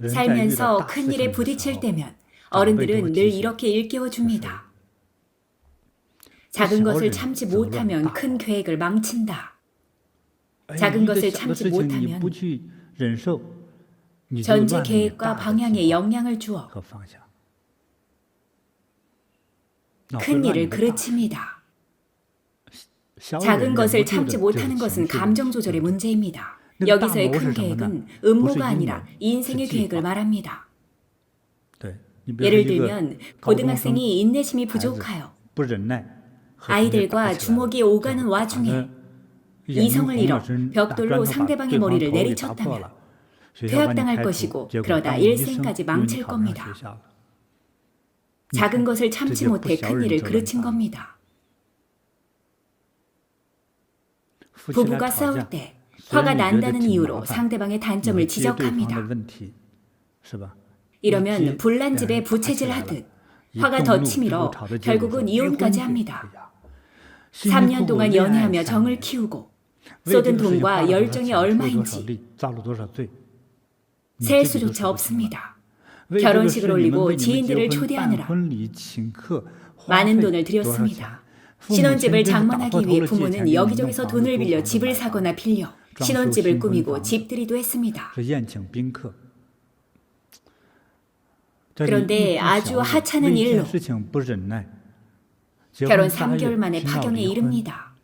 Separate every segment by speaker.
Speaker 1: 살면서 큰일에 부딪힐 때면 어른들은 늘 이렇게 일깨워 줍니다. 작은 것을 참지 못하면 큰 계획을 망친다. 작은 것을 참지 못하면 전체 계획과 방향에 영향을 주어 큰 일을 그르칩니다. 작은 것을 참지 못하는 것은 감정 조절의 문제입니다. 여기서의 큰 계획은 음모가 아니라 인생의 계획을 말합니다. 예를 들면 고등학생이 인내심이 부족하여 아이들과 주먹이 오가는 와중에 이성을 잃어 벽돌로 상대방의 머리를 내리쳤다면 퇴학당할 것이고 그러다 일생까지 망칠 겁니다. 작은 것을 참지 못해 큰 일을 그르친 겁니다. 부부가 싸울 때 화가 난다는 이유로 상대방의 단점을 지적합니다. 이러면 불난 집에 부채질하듯 화가 더 치밀어 결국은 이혼까지 합니다. 3년 동안 연애하며 정을 키우고 쏟은 돈과 열정이 얼마인지 셀 수조차 없습니다. 결혼식을 올리고 지인들을 초대하느라 많은 돈을 들였습니다. 신혼집을 장만하기 위해 부모는 여기저기서 돈을 빌려 집을 사거나 빌려 신혼집을 꾸미고 집들이도 했습니다. 그런데 아주 하찮은 일로 결혼 3개월 만에 파경에 이릅니다.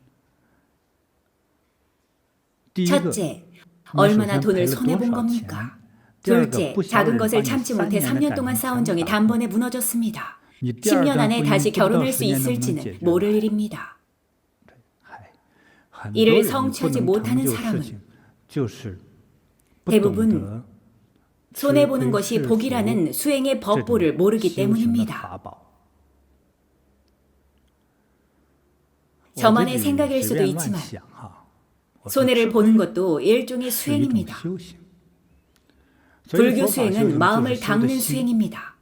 Speaker 1: 첫째, 얼마나 돈을 손해본 겁니까? 둘째, 작은 것을 참지 못해 3년 동안 쌓은 정이 단번에 무너졌습니다. 10년 안에 다시 결혼할 수 있을지는 모를 일입니다. 이를 성취하지 못하는 사람은 대부분 손해보는 것이 복이라는 수행의 법보를 모르기 때문입니다. 저만의 생각일 수도 있지만 손해를 보는 것도 일종의 수행입니다. 불교 수행은 마음을 닦는 수행입니다.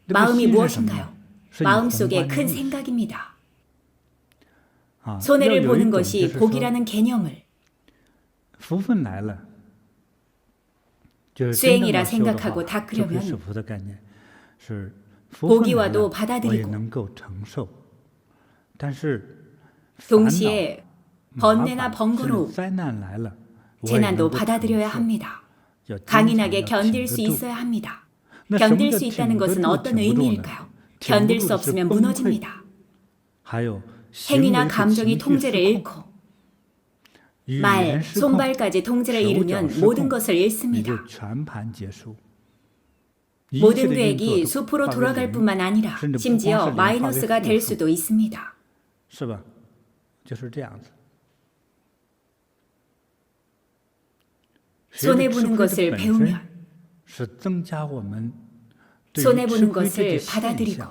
Speaker 1: 마음이 무엇인가요? 마음속에 큰 생각입니다. 손해를 보는 것이 복이라는 개념을 수행이라 생각하고 닦으려면 복이 와도 받아들이고 동시에 번뇌나 번거로움, 재난도 받아들여야 합니다. 강인하게 견딜 수 있어야 합니다. 견딜 수 있다는 것은 어떤 의미일까요? 견딜 수 없으면 무너집니다. 행위나 감정이 통제를 잃고 말, 손발까지 통제를 잃으면 모든 것을 잃습니다. 모든 계획이 수포로 돌아갈 뿐만 아니라 심지어 마이너스가 될 수도 있습니다. 손해보는 것을 배우면 손해보는 것을 받아들이고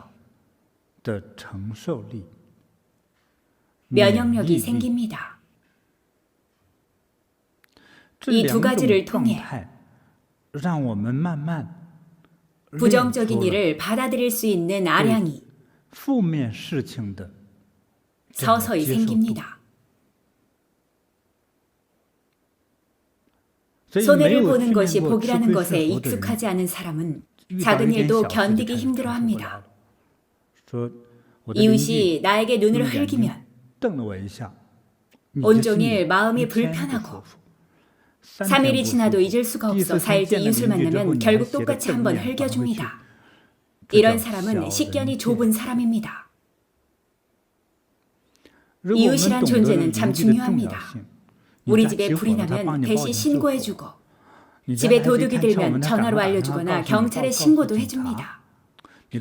Speaker 1: 면역력이 생깁니다. 이 두 가지를 통해 부정적인 일을 받아들일 수 있는 아량이 서서히 생깁니다. 손해를 보는 것이 복이라는 것에 익숙하지 않은 사람은 작은 일도 견디기 힘들어합니다. 이웃이 나에게 눈을 흘기면 온종일 마음이 불편하고 3일이 지나도 잊을 수가 없어 4일째 이웃을 만나면 결국 똑같이 한번 흘겨줍니다. 이런 사람은 식견이 좁은 사람입니다. 이웃이란 존재는 참 중요합니다. 우리 집에 불이 나면 대신 신고해주고 집에 도둑이 들면 전화로 알려주거나 경찰에 신고도 해줍니다.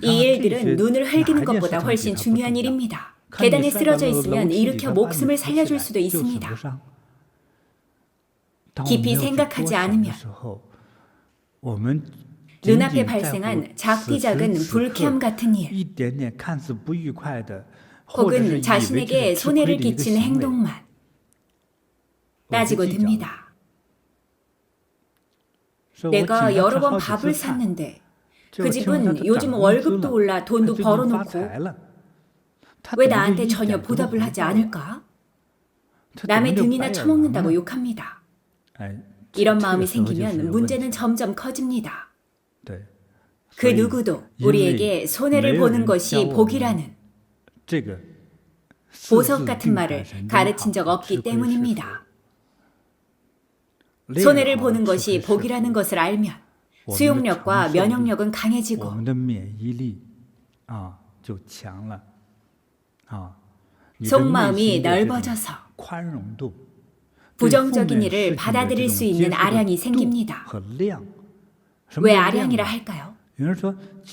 Speaker 1: 이 일들은 눈을 흘기는 것보다 훨씬 중요한 일입니다. 계단에 쓰러져 있으면 일으켜 목숨을 살려줄 수도 있습니다. 깊이 생각하지 않으면 눈앞에 발생한 작디 작은 불쾌함 같은 일 혹은 자신에게 손해를 끼친 행동만 따지고 듭니다. 내가 여러 번 밥을 샀는데 그 집은 요즘 월급도 올라 돈도 벌어놓고 왜 나한테 전혀 보답을 하지 않을까? 남의 등이나 처먹는다고 욕합니다. 이런 마음이 생기면 문제는 점점 커집니다. 그 누구도 우리에게 손해를 보는 것이 복이라는 보석 같은 말을 가르친 적 없기 때문입니다. 손해를 보는 것이 복이라는 것을 알면 수용력과 면역력은 강해지고 속마음이 넓어져서 부정적인 일을 받아들일 수 있는 아량이 생깁니다. 왜 아량이라 할까요?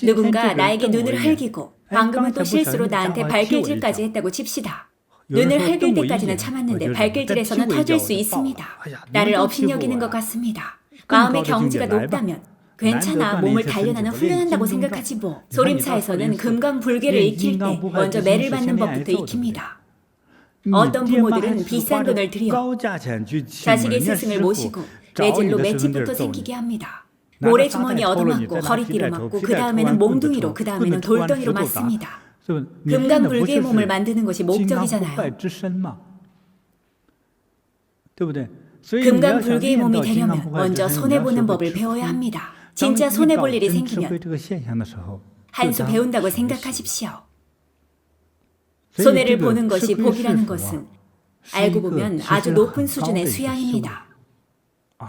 Speaker 1: 누군가 나에게 눈을 흘기고 방금은 또 실수로 나한테 발길질까지 했다고 칩시다. 눈을 흘길 때까지는 참았는데 발길질에서는 터질 수 있습니다. 나를 업신여기는 것 같습니다. 마음의 경지가 높다면 괜찮아, 몸을 단련하는 훈련한다고 생각하지 뭐. 소림사에서는 금강불개를 익힐 때 먼저 매를 받는 법부터 익힙니다. 어떤 부모들은 비싼 돈을 들여 자식의 스승을 모시고 뇌질로 맷집부터 생기게 합니다. 모래주머니 얻어맞고 허리띠로 맞고 그 다음에는 몽둥이로 그 다음에는 돌덩이로 맞습니다. 금강불개의 몸을 만드는 것이 목적이잖아요. 금강불개의 몸이 되려면 먼저 손해보는 법을 배워야 합니다. 진짜 손해볼 일이 생기면 한 수 배운다고 생각하십시오. 손해를 보는 것이 복이라는 것은 알고 보면 아주 높은 수준의 수양입니다.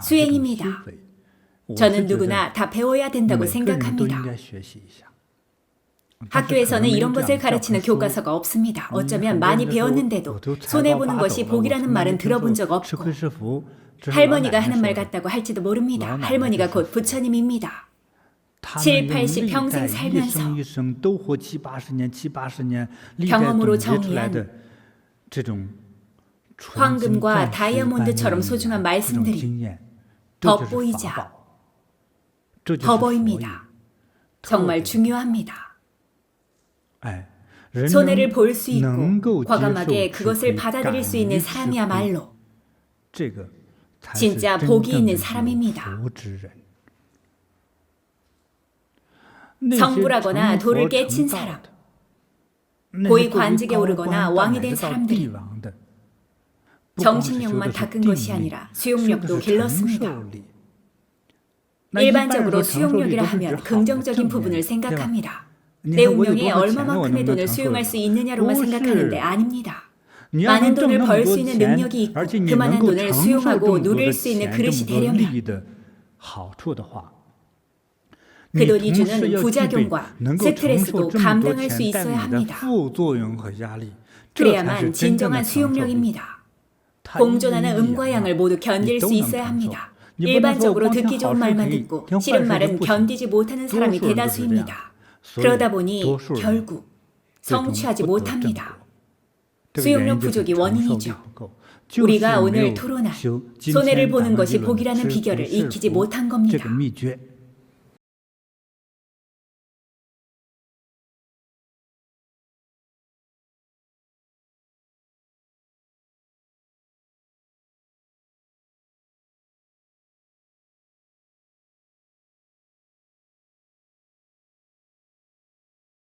Speaker 1: 수행입니다. 저는 누구나 다 배워야 된다고 생각합니다. 학교에서는 이런 것을 가르치는 교과서가 없습니다. 어쩌면 많이 배웠는데도 손해보는 것이 복이라는 말은 들어본 적 없고 할머니가 하는 말 같다고 할지도 모릅니다. 할머니가 곧 부처님입니다. 7, 80 평생 살면서 경험으로 정리한 황금과 다이아몬드처럼 소중한 말씀들이 덧보이자 더 보입니다. 정말 중요합니다. 손해를 볼 수 있고 과감하게 그것을 받아들일 수 있는 사람이야말로 진짜 복이 있는 사람입니다. 성불하거나 돌을 깨친 사람, 고위 관직에 오르거나 왕이 된 사람들이 정신력만 닦은 것이 아니라 수용력도 길렀습니다. 일반적으로 수용력이라 하면 긍정적인 부분을 생각합니다. 내 운명에 얼마만큼의 돈을 수용할 수 있느냐로만 생각하는데 아닙니다. 많은 돈을 벌 수 있는 능력이 있고 그만한 돈을 수용하고 누릴 수 있는 그릇이 되려면 그 돈이 주는 부작용과 스트레스도 감당할 수 있어야 합니다. 그래야만 진정한 수용력입니다. 공존하는 음과 양을 모두 견딜 수 있어야 합니다. 일반적으로 듣기 좋은 말만 듣고 싫은 말은 견디지 못하는 사람이 대다수입니다. 그러다 보니 결국 성취하지 못합니다. 수용력 부족이 원인이죠. 우리가 오늘 토론한 손해를 보는 것이 복이라는 비결을 익히지 못한 겁니다.